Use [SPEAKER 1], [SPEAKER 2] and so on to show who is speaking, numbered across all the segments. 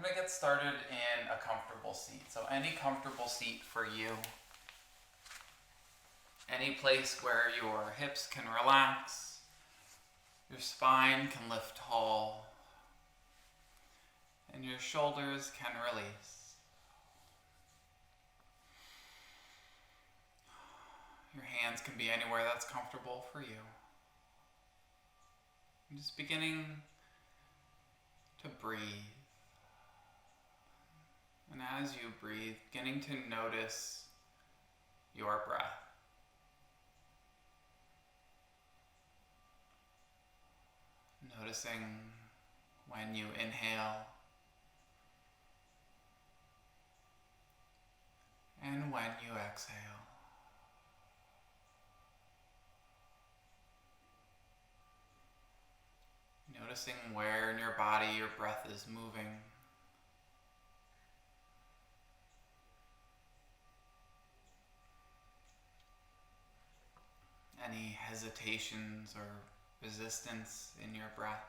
[SPEAKER 1] We're going to get started in a comfortable seat. So any comfortable seat for you. Any place where your hips can relax, your spine can lift tall, and your shoulders can release. Your hands can be anywhere that's comfortable for you. And just beginning to breathe. And as you breathe, beginning to notice your breath. Noticing when you inhale and when you exhale. Noticing where in your body your breath is moving. Any hesitations or resistance in your breath.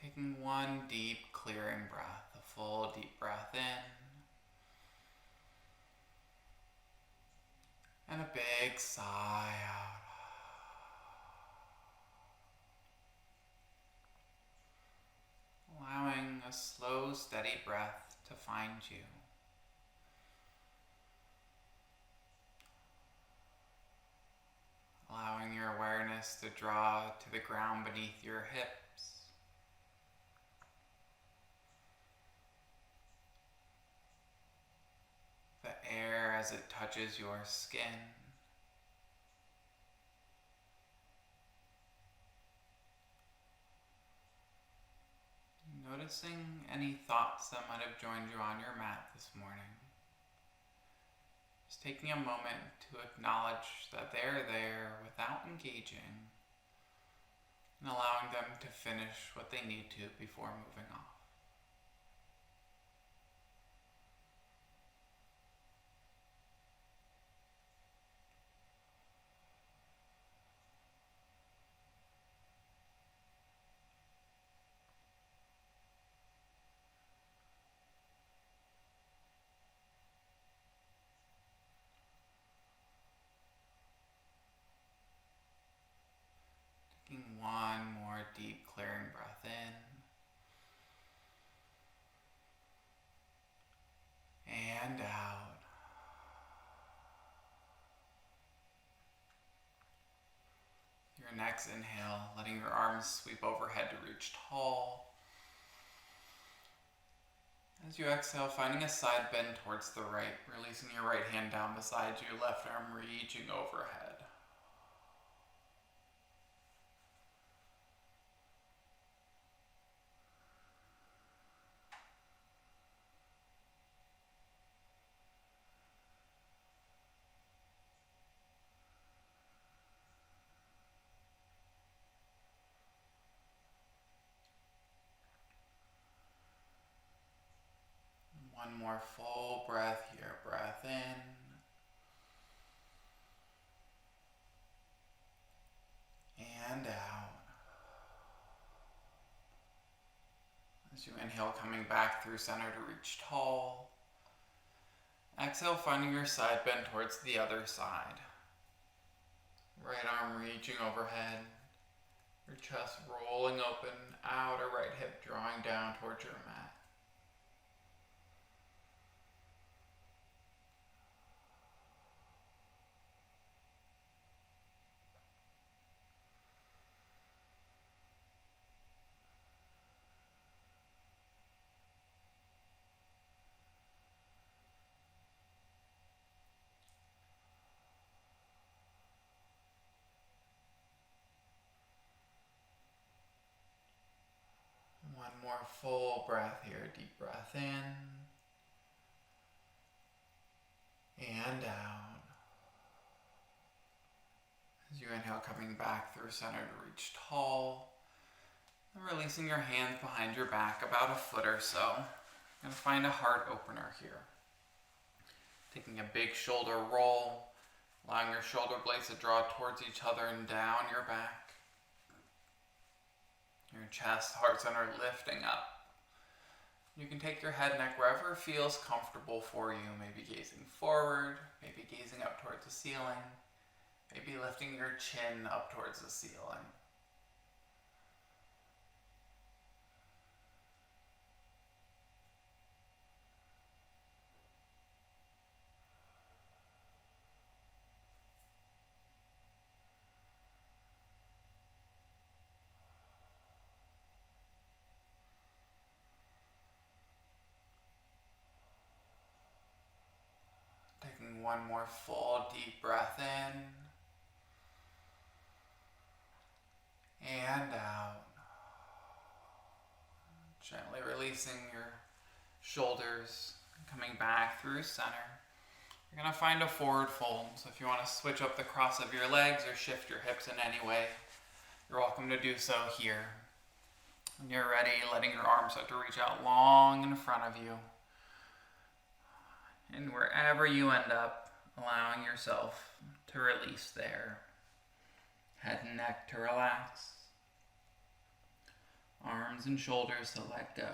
[SPEAKER 1] Taking one deep clearing breath, a full deep breath in, and a big sigh out. Allowing a slow, steady breath to find you. Allowing your awareness to draw to the ground beneath your hips. The air as it touches your skin. Noticing any thoughts that might have joined you on your mat this morning. Just taking a moment to acknowledge that they're there without engaging and allowing them to finish what they need to before moving off. Taking one more deep clearing breath in and out. Your next inhale, letting your arms sweep overhead to reach tall. As you exhale, finding a side bend towards the right, releasing your right hand down beside you, left arm reaching overhead. One more full breath here. Breath in. And out. As you inhale, coming back through center to reach tall. Exhale, finding your side bend towards the other side. Right arm reaching overhead. Your chest rolling open, outer right hip drawing down towards your mat. One more full breath here. Deep breath in and out. As you inhale, coming back through center to reach tall. And releasing your hands behind your back about a foot or so. Gonna find a heart opener here. Taking a big shoulder roll, allowing your shoulder blades to draw towards each other and down your back. Your chest, heart center lifting up. You can take your head, neck, wherever feels comfortable for you. Maybe gazing forward, maybe gazing up towards the ceiling, maybe lifting your chin up towards the ceiling. Taking one more full deep breath in and out. Gently releasing your shoulders, coming back through center. You're going to find a forward fold, so if you want to switch up the cross of your legs or shift your hips in any way, you're welcome to do so here. When you're ready, letting your arms start to reach out long in front of you. And wherever you end up, allowing yourself to release there. Head and neck to relax. Arms and shoulders to let go.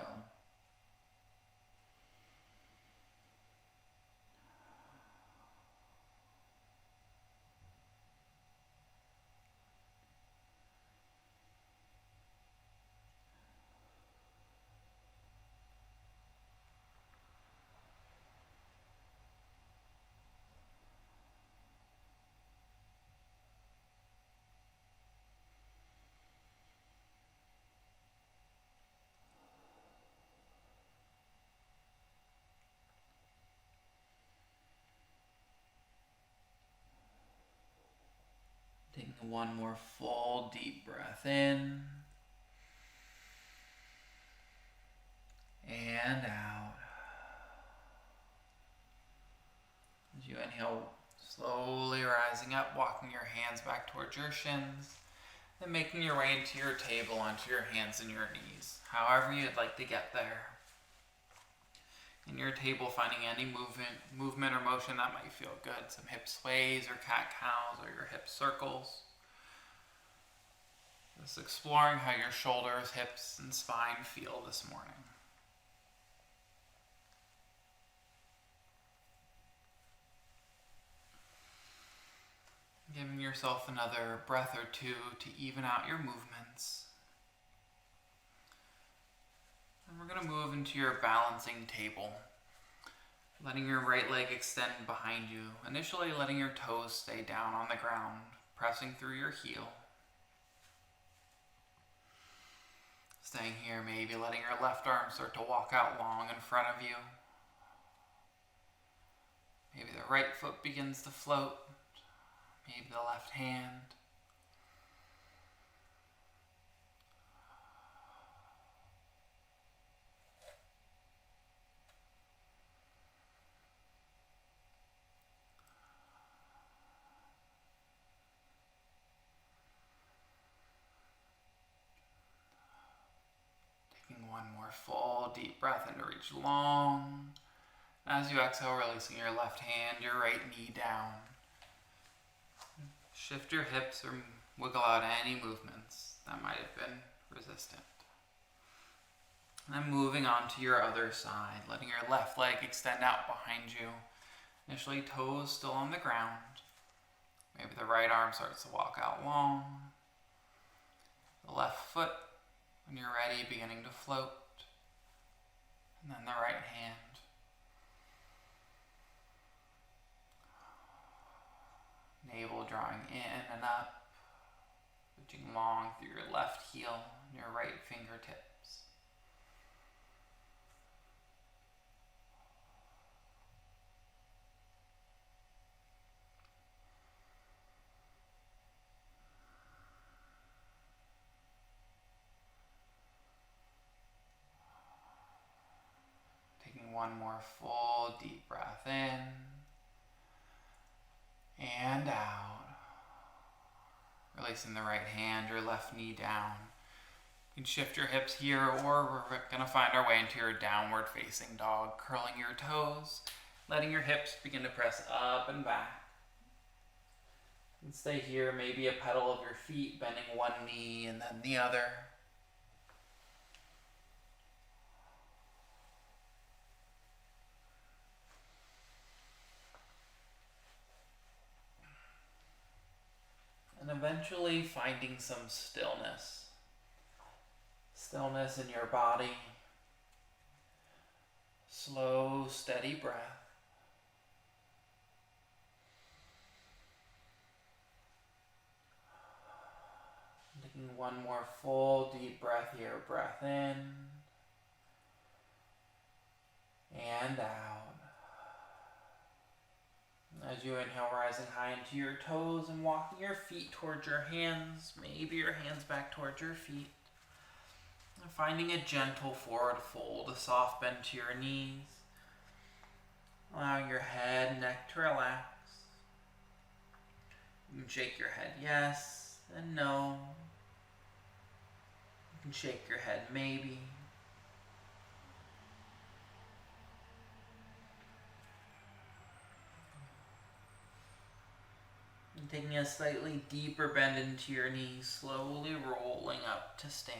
[SPEAKER 1] Taking one more full deep breath in and out. As you inhale, slowly rising up, walking your hands back towards your shins, and making your way into your table, onto your hands and your knees, however you'd like to get there. In your table, finding any movement or motion that might feel good. Some hip sways or cat-cows, or your hip circles. Just exploring how your shoulders, hips, and spine feel this morning. Giving yourself another breath or two to even out your movements. And we're going to move into your balancing table. Letting your right leg extend behind you. Initially letting your toes stay down on the ground, pressing through your heel. Staying here, maybe letting your left arm start to walk out long in front of you. Maybe the right foot begins to float. Maybe the left hand. One more full deep breath in to reach long. As you exhale, releasing your left hand, your right knee down. Shift your hips or wiggle out any movements that might have been resistant. And then moving on to your other side, letting your left leg extend out behind you. Initially, toes still on the ground. Maybe the right arm starts to walk out long. The left foot, when you're ready, beginning to float. And then the right hand. Navel drawing in and up. Reaching long through your left heel and your right fingertips. One more full deep breath in and out. Releasing the right hand, your left knee down. You can shift your hips here, or we're going to find our way into your downward facing dog, curling your toes letting your hips begin to press up and back. And stay here, maybe a pedal of your feet, bending one knee and then the other. And eventually finding some stillness. Stillness in your body. Slow, steady breath. Taking one more full deep breath here. Breath in and out. As you inhale, rising high into your toes and walking your feet towards your hands, maybe your hands back towards your feet. And finding a gentle forward fold, a soft bend to your knees. Allowing your head and neck to relax. You can shake your head yes and no. You can shake your head maybe. And taking a slightly deeper bend into your knees, slowly rolling up to stand.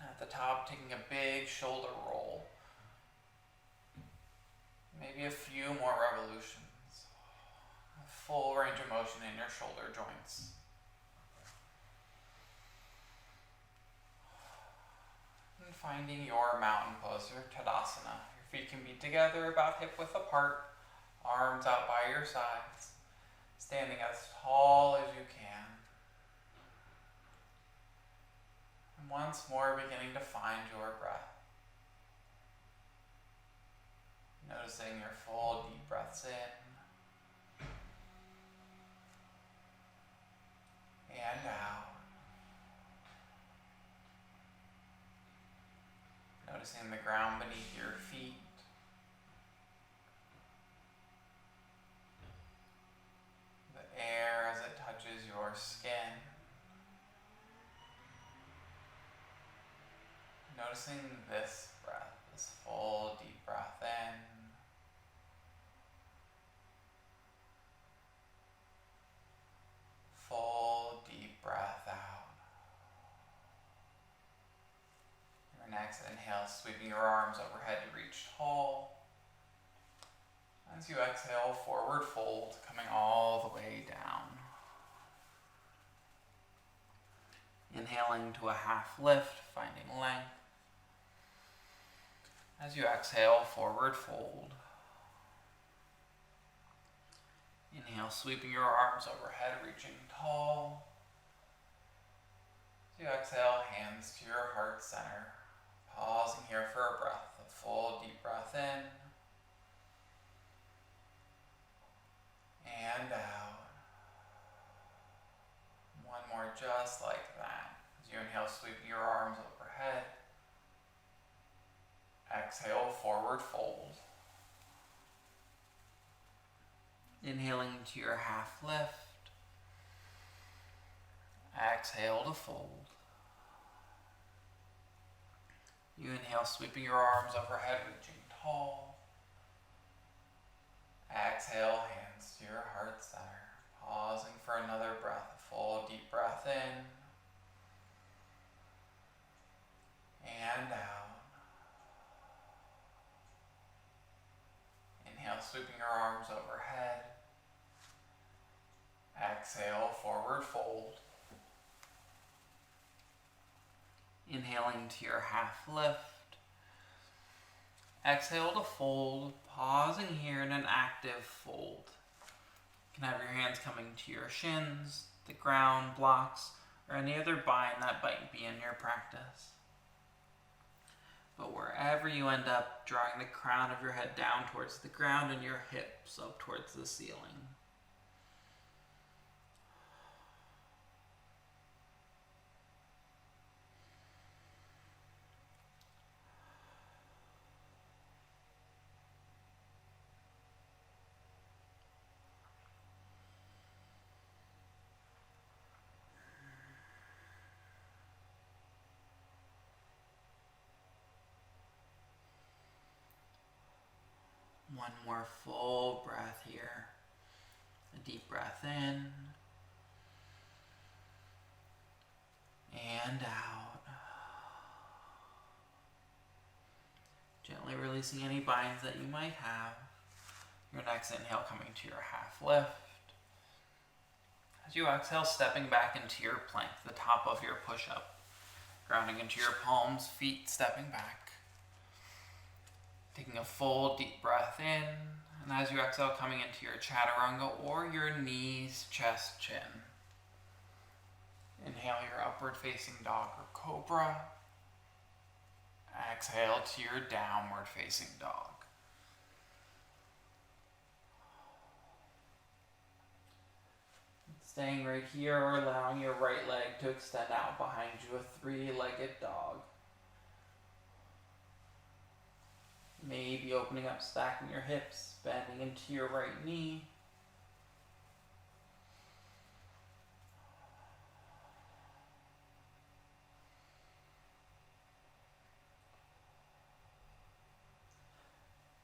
[SPEAKER 1] At the top, taking a big shoulder roll. Maybe a few more revolutions. A full range of motion in your shoulder joints. And finding your mountain pose or Tadasana. Your feet can be together, about hip width apart. Arms out by your sides. Standing as tall as you can. And once more beginning to find your breath. Noticing your full deep breaths in and out. Noticing the ground beneath your feet. The air as it touches your skin. Noticing this breath, this full deep breath in. Full deep breath out. Your next inhale, sweeping your arms overhead to reach tall. As you exhale, forward fold, coming all the way down. Inhaling to a half lift, finding length. As you exhale, forward fold. Inhale, sweeping your arms overhead, reaching tall. As you exhale, hands to your heart center. Pausing here for a breath, a full deep breath in. And out. One more just like that. As you inhale, sweeping your arms overhead. Exhale, forward fold. Inhaling to your half lift. Exhale to fold. You inhale, sweeping your arms overhead, reaching tall. Exhale, hands to your heart center. Pausing for another breath, a full deep breath in. And out. Inhale, sweeping your arms overhead. Exhale, forward fold. Inhaling to your half lift. Exhale to fold, pausing here in an active fold. You can have your hands coming to your shins, the ground, blocks, or any other bind that might be in your practice. But wherever you end up, drawing the crown of your head down towards the ground and your hips up towards the ceiling. One more full breath here. A deep breath in and out. Gently releasing any binds that you might have. Your next inhale coming to your half lift. As you exhale, stepping back into your plank, the top of your push-up. Grounding into your palms, feet stepping back. Taking a full deep breath in. And as you exhale, coming into your chaturanga or your knees, chest, chin. Inhale your upward facing dog or cobra. Exhale to your downward facing dog. Staying right here or allowing your right leg to extend out behind you, a three-legged dog. Maybe opening up, stacking your hips, bending into your right knee.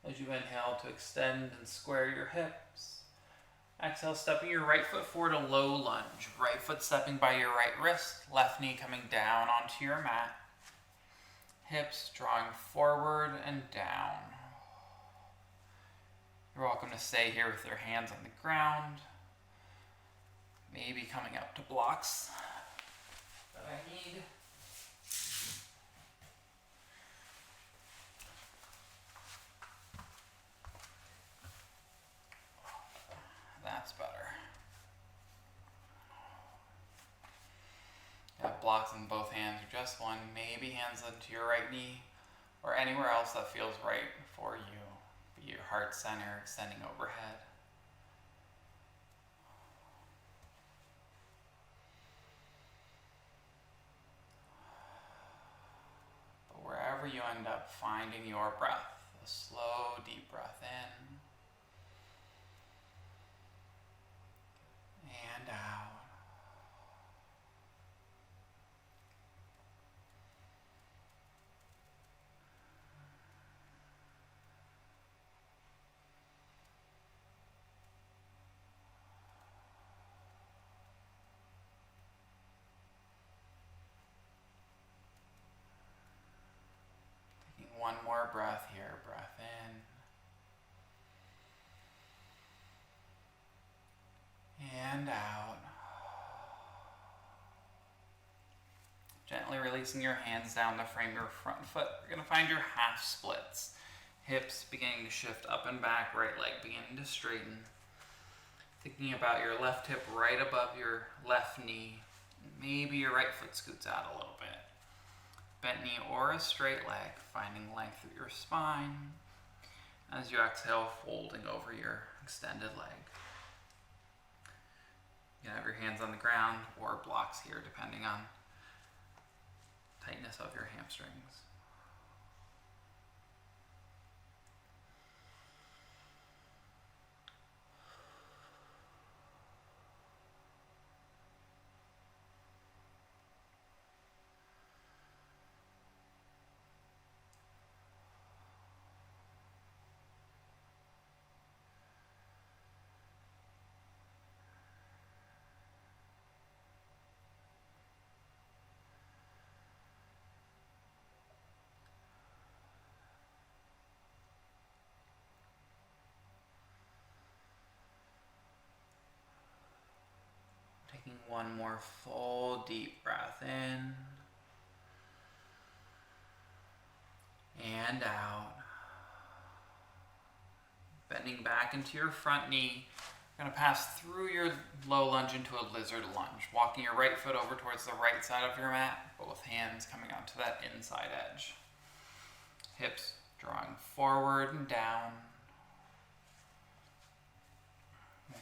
[SPEAKER 1] As you inhale to extend and square your hips. Exhale, stepping your right foot forward, a low lunge. Right foot stepping by your right wrist, left knee coming down onto your mat. Hips drawing forward and down. You're welcome to stay here with your hands on the ground. Maybe coming up to blocks that I need. That's better. You have blocks in both hands or just one. Maybe hands into your right knee or anywhere else that feels right for you. Be your heart center extending overhead. But wherever you end up finding your breath, a slow, deep breath in and out. Taking one more breath here, breath in and out. Gently releasing your hands down to frame your front foot. You're going to find your half splits. Hips beginning to shift up and back, right leg beginning to straighten. Thinking about your left hip right above your left knee. Maybe your right foot scoots out a little bit. Bent knee or a straight leg, finding length through your spine. As you exhale, folding over your extended leg. You can have your hands on the ground or blocks here, depending on tightness of your hamstrings. Taking one more full deep breath in and out. Bending back into your front knee. You're going to pass through your low lunge into a lizard lunge. Walking your right foot over towards the right side of your mat. Both hands coming onto that inside edge. Hips drawing forward and down.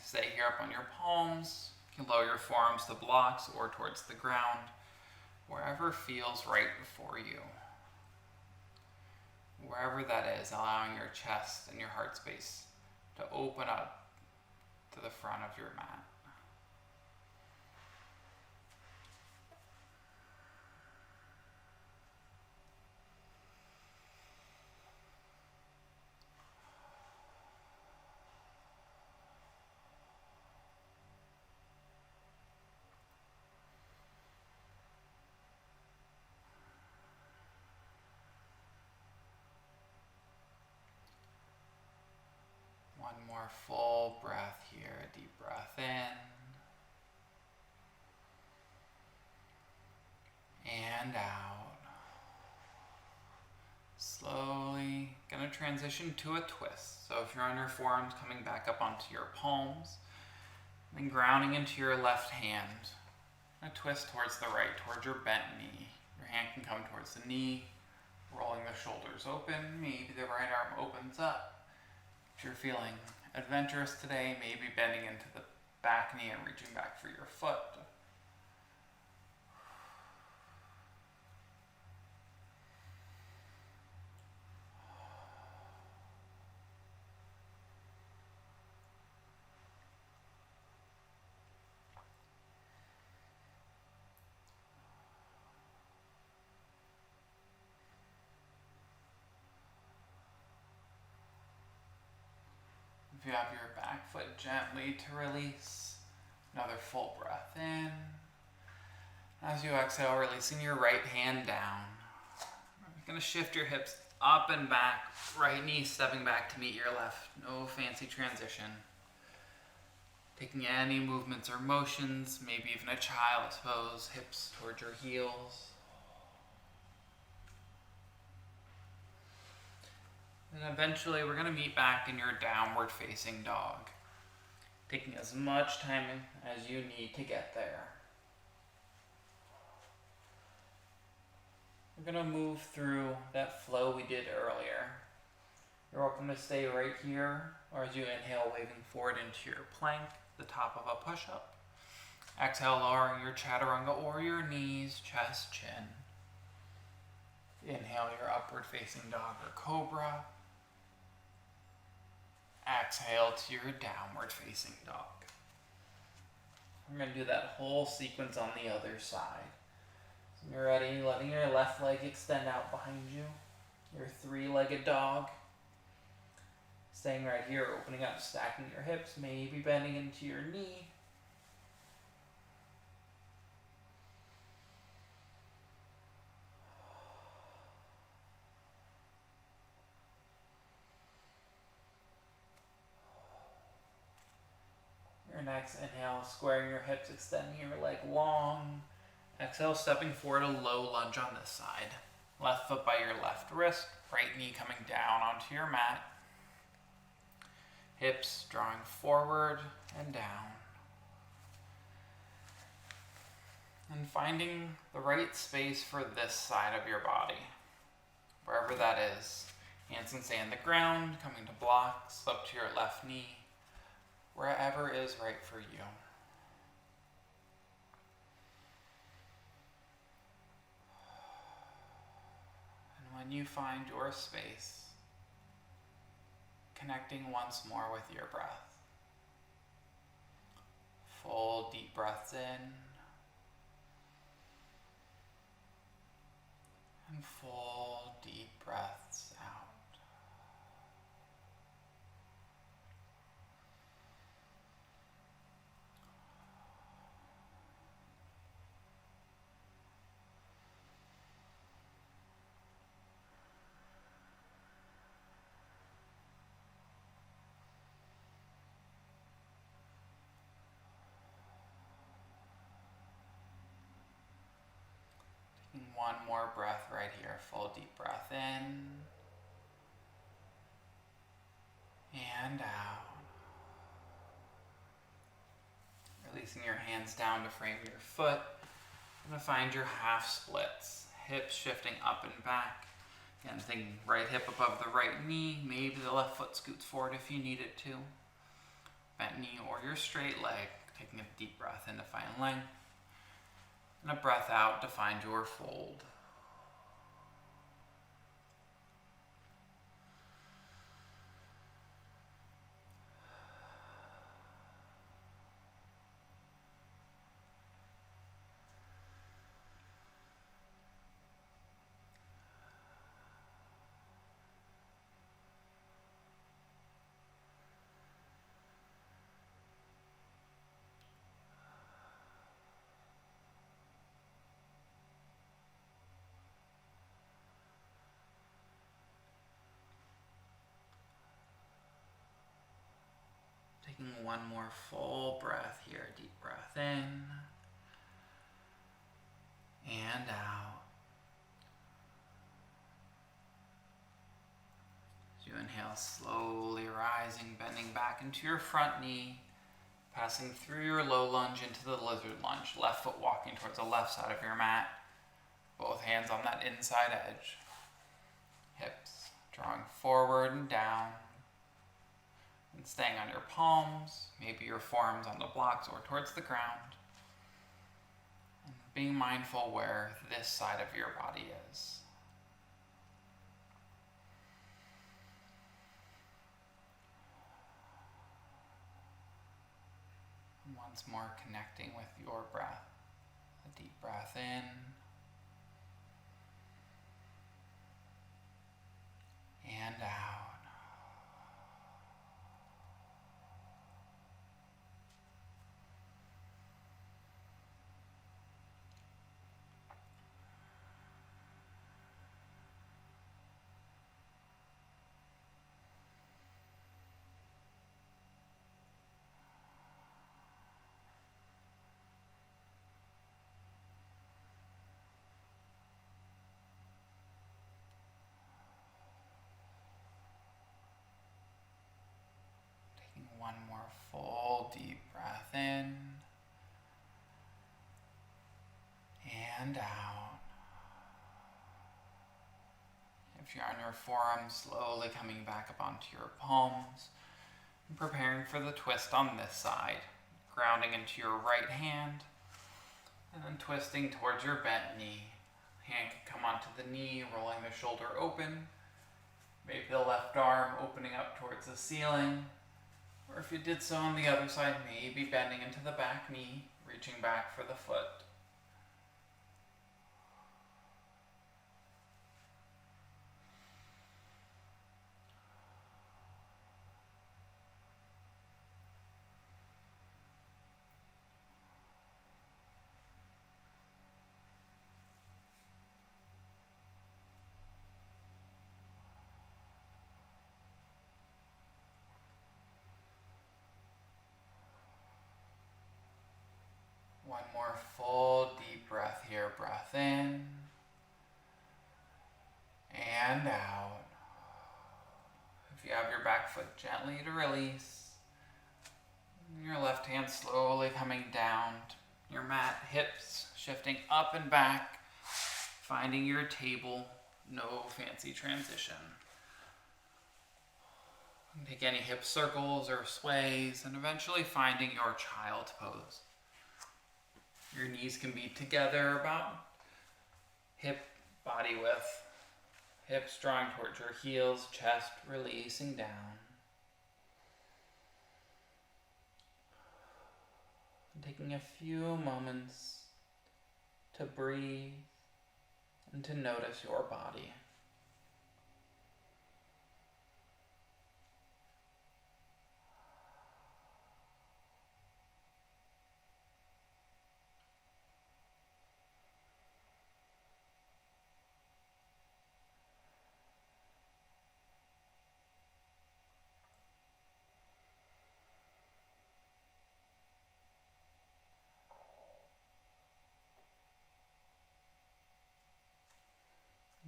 [SPEAKER 1] Stay here up on your palms. You can lower your forearms to blocks or towards the ground, wherever feels right for you. Wherever that is, allowing your chest and your heart space to open up to the front of your mat. our full breath here. A deep breath in and out. Slowly going to transition to a twist. So if you're on your forearms, coming back up onto your palms, then grounding into your left hand. A twist towards the right, towards your bent knee. Your hand can come towards the knee, rolling the shoulders open. Maybe the right arm opens up. If you're feeling adventurous today, maybe bending into the back knee and reaching back for your foot. If you have your back foot gently to release, another full breath in. As you exhale, releasing your right hand down. You're going to shift your hips up and back, right knee stepping back to meet your left. No fancy transition. Taking any movements or motions, maybe even a child's pose, hips towards your heels. And eventually we're going to meet back in your downward facing dog. Taking as much time as you need to get there. We're going to move through that flow we did earlier. You're welcome to stay right here, or as you inhale, waving forward into your plank, the top of a push-up. Exhale, lowering your chaturanga or your knees, chest, chin. Inhale your upward facing dog or cobra. Exhale to your downward facing dog. We're going to do that whole sequence on the other side. So when you're ready, letting your left leg extend out behind you. Your three-legged dog. Staying right here, opening up, stacking your hips, maybe bending into your knee. Your next inhale, squaring your hips, extending your leg long. Exhale, stepping forward, a low lunge on this side. Left foot by your left wrist, right knee coming down onto your mat. Hips drawing forward and down. And finding the right space for this side of your body. Wherever that is. Hands can stay on the ground, coming to blocks, up to your left knee. Wherever is right for you. And when you find your space, connecting once more with your breath. Full deep breaths in. And full deep breaths out. One more breath right here. Full deep breath in and out. Releasing your hands down to frame your foot. You're going to find your half splits. Hips shifting up and back. Again, thinking right hip above the right knee. Maybe the left foot scoots forward if you need it to. Bent knee or your straight leg. Taking a deep breath in to find length. And a breath out to find your fold. Taking one more full breath here. Deep breath in and out. As you inhale, slowly rising, bending back into your front knee, passing through your low lunge into the lizard lunge. Left foot walking towards the left side of your mat. Both hands on that inside edge. Hips drawing forward and down. And staying on your palms, maybe your forearms on the blocks or towards the ground. And being mindful where this side of your body is. Once more connecting with your breath. A deep breath in. And out. One more full deep breath in and out. If you're on your forearms, slowly coming back up onto your palms and preparing for the twist on this side. Grounding into your right hand and then twisting towards your bent knee. Hand can come onto the knee, rolling the shoulder open. Maybe the left arm opening up towards the ceiling. Or if you did so on the other side, maybe bending into the back knee, reaching back for the foot. One more full deep breath here. Breath in and out. If you have your back foot, gently to release. Your left hand slowly coming down your mat, hips shifting up and back, finding your table, no fancy transition. Take any hip circles or sways and eventually finding your child pose. Your knees can be together about hip body width. Hips drawing towards your heels, chest releasing down. And taking a few moments to breathe and to notice your body.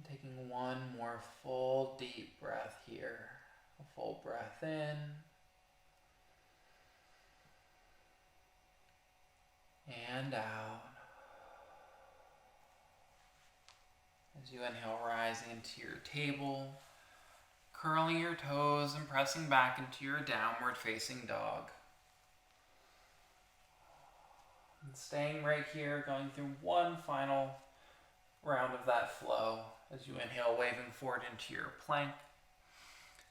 [SPEAKER 1] Taking one more full deep breath here. A full breath in. And out. As you inhale, rising into your table, curling your toes and pressing back into your downward facing dog. And staying right here, going through one final round of that flow. As you inhale, waving forward into your plank.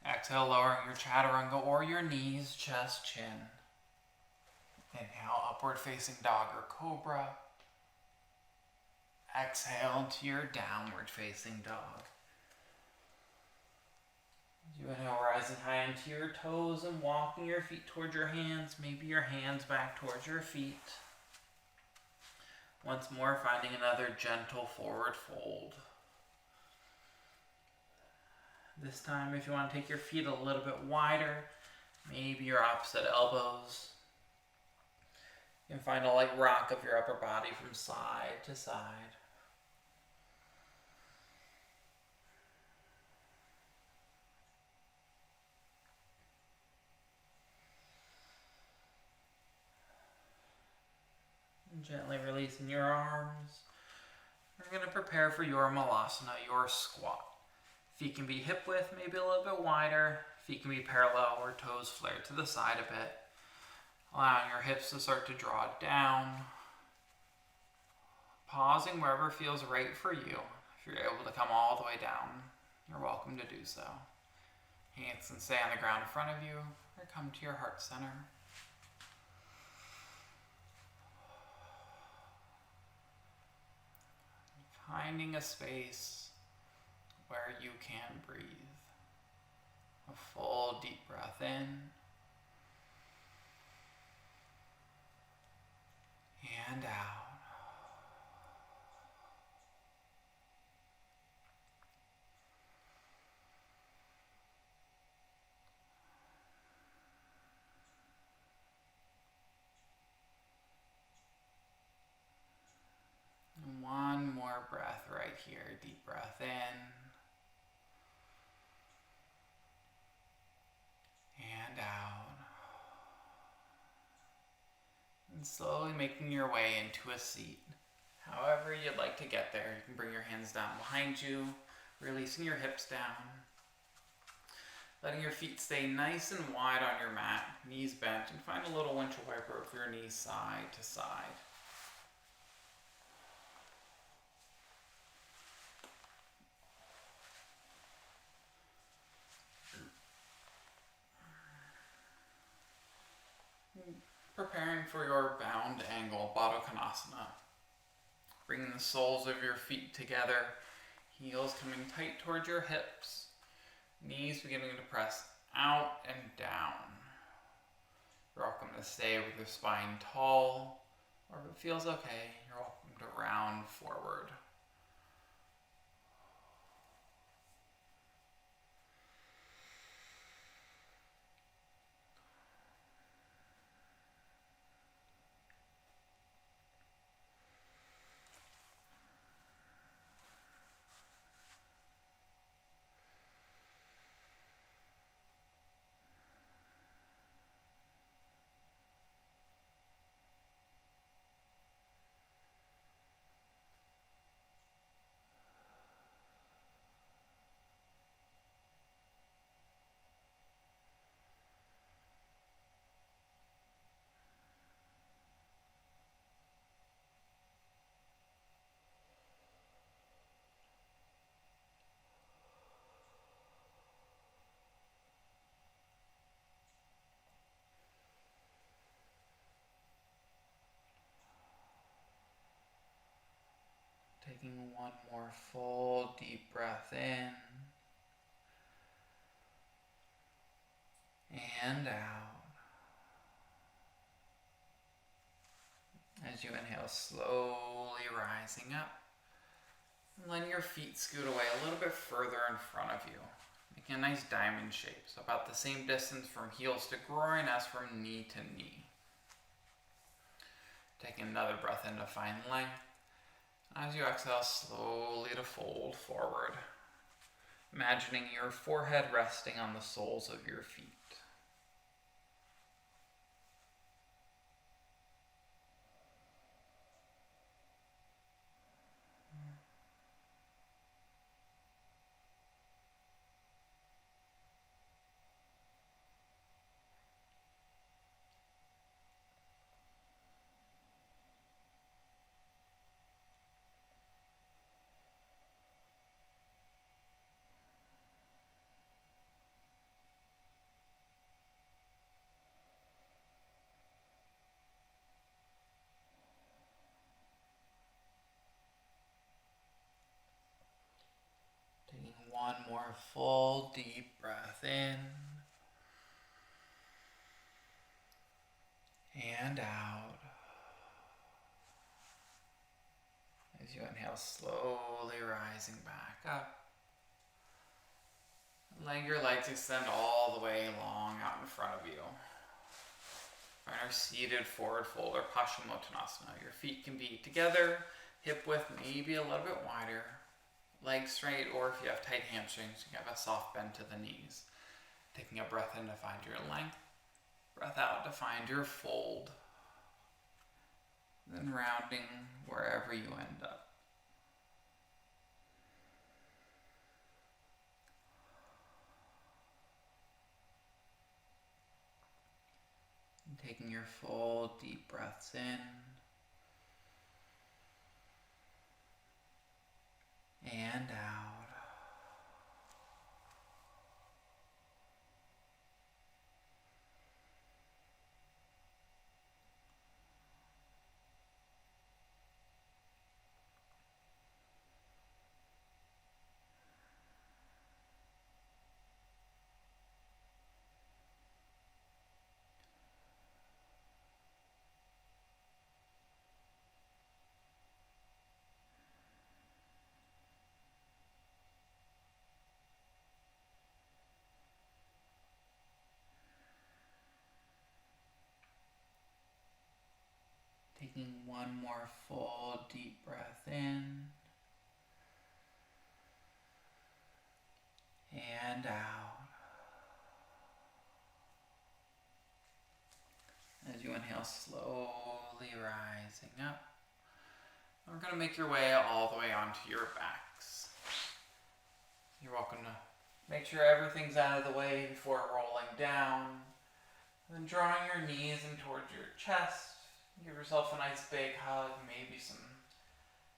[SPEAKER 1] Exhale, lowering your chaturanga or your knees, chest, chin. Inhale, upward facing dog or cobra. Exhale to your downward facing dog. As you inhale, rising high into your toes and walking your feet towards your hands. Maybe your hands back towards your feet. Once more, finding another gentle forward fold. This time, if you want to take your feet a little bit wider, maybe your opposite elbows. You can find a light rock of your upper body from side to side. And gently releasing your arms. We're going to prepare for your malasana, your squat. Feet can be hip width, maybe a little bit wider. Feet can be parallel or toes flared to the side a bit. Allowing your hips to start to draw down. Pausing wherever feels right for you. If you're able to come all the way down, you're welcome to do so. Hands can stay on the ground in front of you or come to your heart center. Finding a space where you can breathe. A full deep breath in and out. And one more breath right here. Deep breath in and out. And slowly making your way into a seat. However you'd like to get there, you can bring your hands down behind you, releasing your hips down. Letting your feet stay nice and wide on your mat, knees bent, and find a little windshield wiper of your knees side to side. Preparing for your bound angle, Baddha Konasana. Bringing the soles of your feet together, heels coming tight towards your hips, knees beginning to press out and down. You're welcome to stay with your spine tall, or if it feels okay, you're welcome to round forward. Taking one more full deep breath in and out. As you inhale, slowly rising up, and letting your feet scoot away a little bit further in front of you, making a nice diamond shape, so about the same distance from heels to groin as from knee to knee. Taking another breath in to find length. As you exhale, slowly to fold forward, imagining your forehead resting on the soles of your feet. Taking one more full deep breath in and out. As you inhale, slowly rising back up. Let your legs extend all the way long out in front of you. Find our seated forward fold or Paschimottanasana. Your feet can be together, hip width maybe a little bit wider, legs straight, or if you have tight hamstrings, you have a soft bend to the knees. Taking a breath in to find your length, breath out to find your fold, then rounding wherever you end up. And taking your full deep breaths in and out. Taking one more full deep breath in and out. As you inhale, slowly rising up. And we're going to make your way all the way onto your backs. You're welcome to make sure everything's out of the way before rolling down. And then drawing your knees in towards your chest. Give yourself a nice big hug, maybe some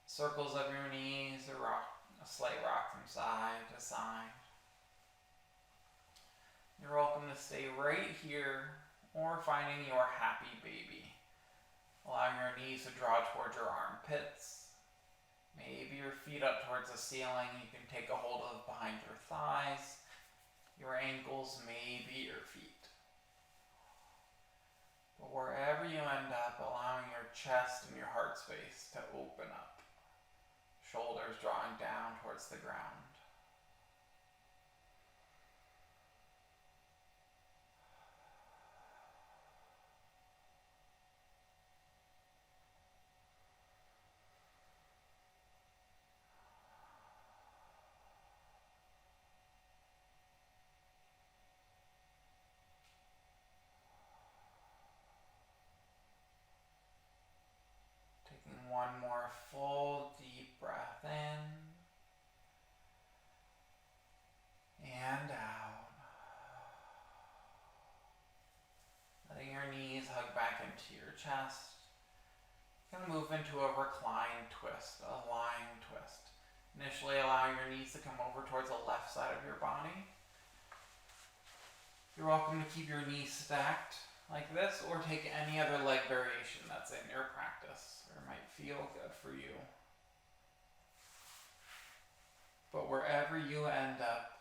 [SPEAKER 1] circles of your knees, or a slight rock from side to side. You're welcome to stay right here or finding your happy baby. Allowing your knees to draw towards your armpits. Maybe your feet up towards the ceiling. You can take a hold of behind your thighs, your ankles, maybe your feet. But wherever you end up, allowing your chest and your heart space to open up. Shoulders drawing down towards the ground. One more full deep breath in and out. Letting your knees hug back into your chest. You're going to move into a reclined twist, a lying twist. Initially allowing your knees to come over towards the left side of your body. You're welcome to keep your knees stacked like this, or take any other leg variation that's in your practice or might feel good for you. But wherever you end up,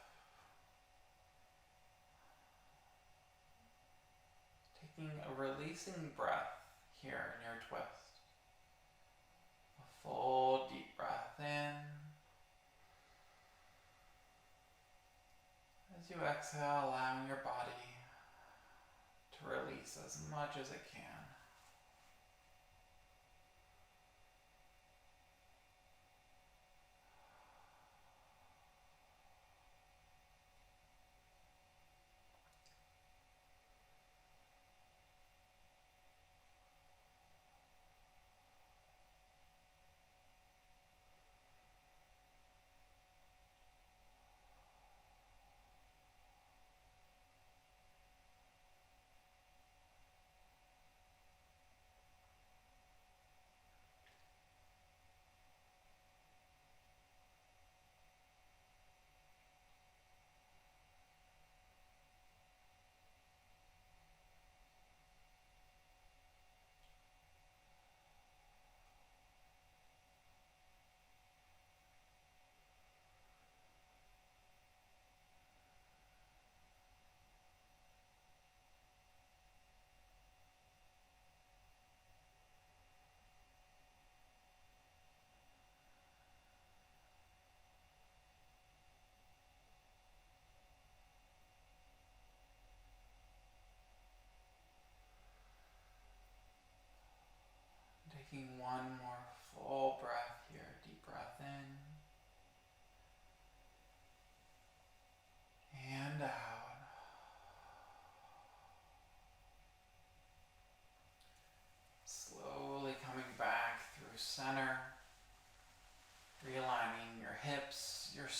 [SPEAKER 1] taking a releasing breath here in your twist. A full deep breath in. As you exhale, allowing your body to release as much as it can.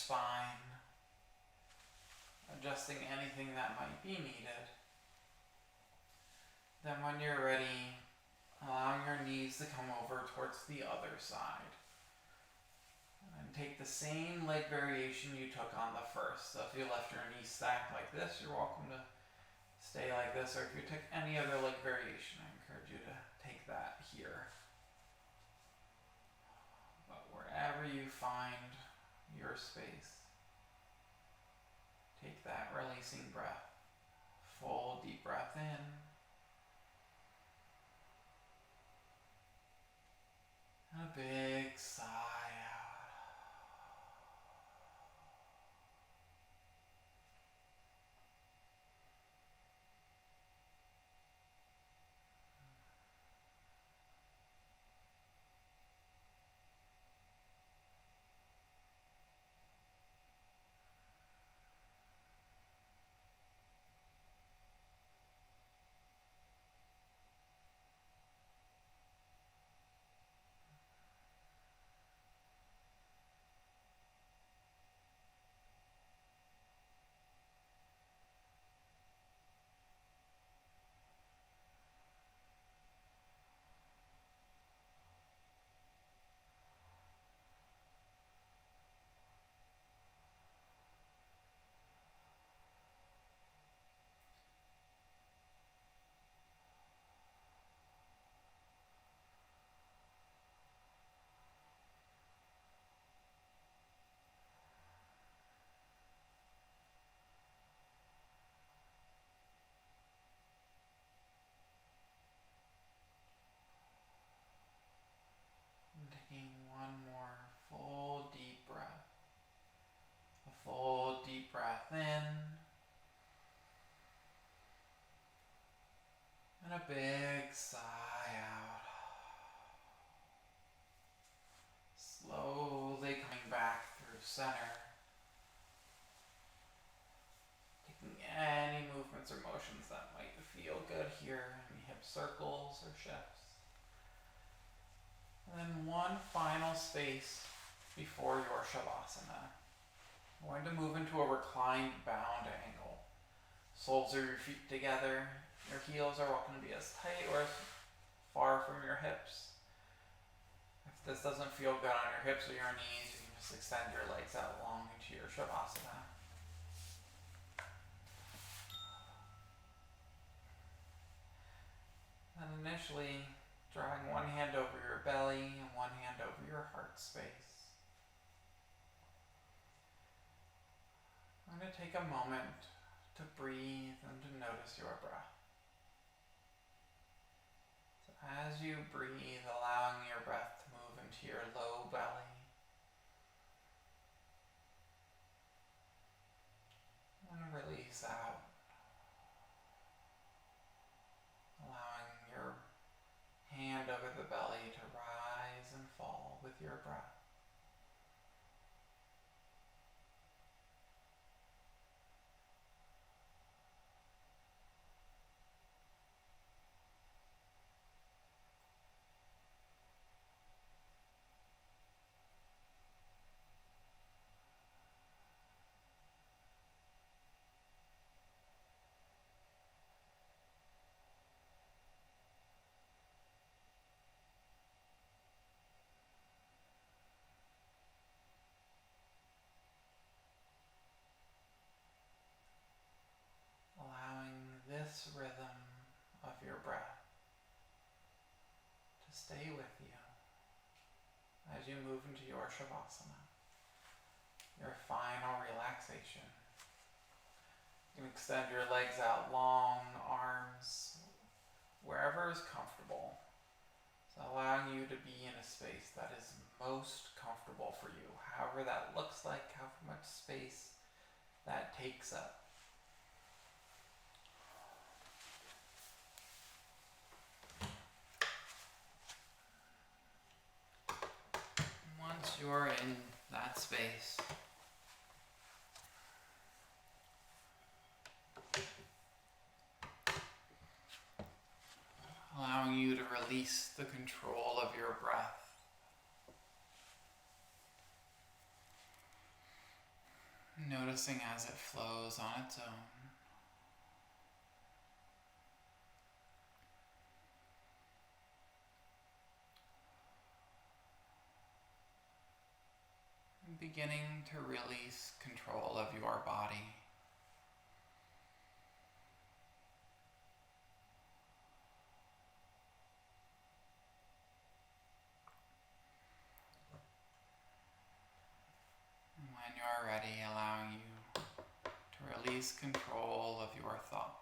[SPEAKER 1] spine, adjusting anything that might be needed. Then when you're ready, allowing your knees to come over towards the other side. And take the same leg variation you took on the first. So if you left your knees stacked like this, you're welcome to stay like this. Or if you took any other leg variation, I encourage you to take that here. But wherever you find your space, take that releasing breath. Full deep breath in. And a big sigh out. And taking one more full deep breath. A full deep breath in. And a big sigh out. Slowly coming back through center. Taking any movements or motions that might feel good here. Any hip circles or shifts. And then one final space before your Shavasana. We're going to move into a reclined bound angle. Soles of your feet together. Your heels are welcome to be as tight or as far from your hips. If this doesn't feel good on your hips or your knees, you can just extend your legs out long into your Shavasana. And initially, drawing one hand over your belly and one hand over your heart space. I'm going to take a moment to breathe and to notice your breath. So as you breathe, allowing your breath to move into your low belly. And release out. Allowing your hand over the belly to rise and fall with your breath. This rhythm of your breath to stay with you as you move into your Shavasana, your final relaxation. You can extend your legs out long, arms, wherever is comfortable. So allowing you to be in a space that is most comfortable for you, however that looks like, however much space that takes up. Once you're in that space, allowing you to release the control of your breath. Noticing as it flows on its own. And beginning to release control of your body. When you're ready, allowing you to release control of your thoughts.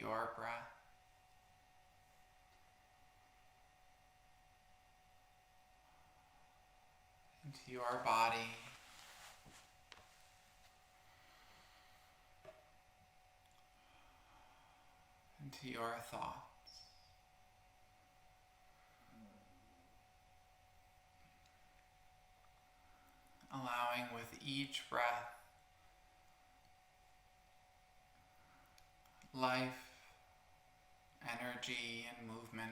[SPEAKER 1] your breath, into your body, into your thoughts. Allowing with each breath life, energy, and movement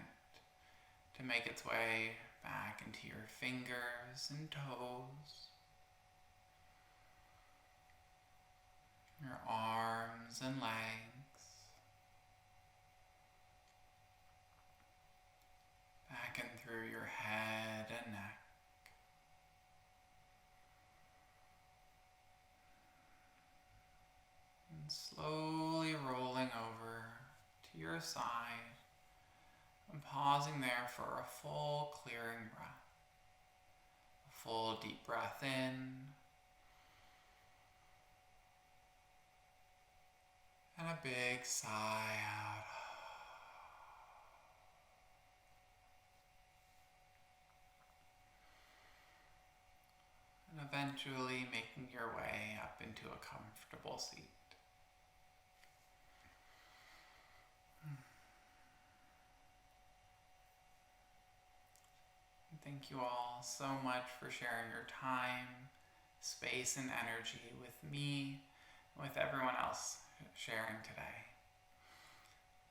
[SPEAKER 1] to make its way back into your fingers and toes, your arms and legs, back and through your head and neck. And slowly rolling over to your side and pausing there for a full clearing breath. A full deep breath in and a big sigh out. And eventually making your way up into a comfortable seat. Thank you all so much for sharing your time, space, and energy with me, and with everyone else sharing today.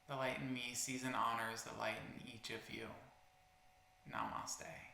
[SPEAKER 1] The light in me sees and honors the light in each of you. Namaste.